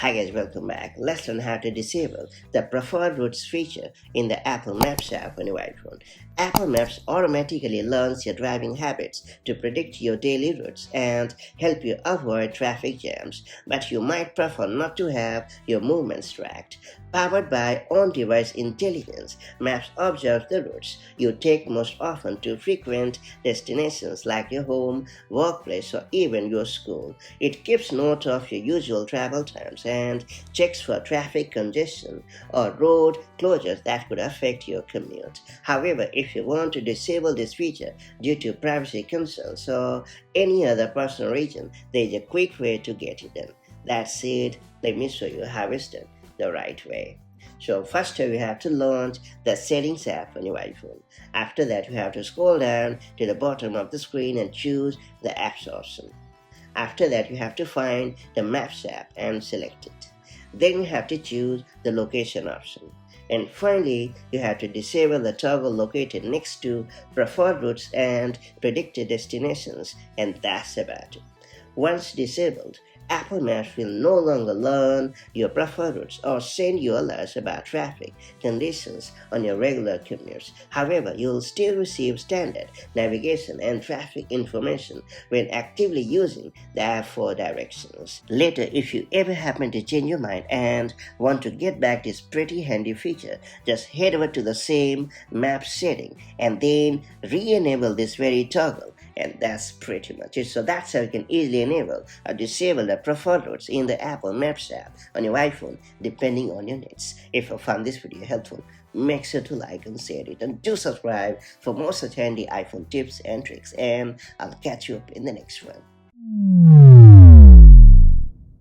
Hi guys, welcome back. Let's learn how to disable the preferred routes feature in the Apple Maps app on your iPhone. Apple Maps automatically learns your driving habits to predict your daily routes and help you avoid traffic jams, but you might prefer not to have your movements tracked. Powered by on-device intelligence, Maps observes the routes you take most often to frequent destinations like your home, workplace, or even your school. It keeps note of your usual travel times and checks for traffic congestion or road closures that could affect your commute. However, if you want to disable this feature due to privacy concerns or any other personal reason, there is a quick way to get it done. That's it. Let me show you how it's done the right way. So first you have to launch the settings app on your iPhone. After that you have to scroll down to the bottom of the screen and choose the apps option. After that you have to find the Maps app and select it. Then you have to choose the location option. And finally, you have to disable the toggle located next to preferred routes and predicted destinations, and that's about it. Once disabled, Apple Maps will no longer learn your preferred routes or send you alerts about traffic conditions on your regular commutes. However, you'll still receive standard navigation and traffic information when actively using the app for directions. Later, if you ever happen to change your mind and want to get back this pretty handy feature, just head over to the same map setting and then re-enable this very toggle. And that's pretty much it. So that's how you can easily enable or disable the preferred routes in the Apple Maps app on your iPhone depending on your needs. If you found this video helpful, make sure to like and share it, and do subscribe for more such handy iPhone tips and tricks, and I'll catch you up in the next one.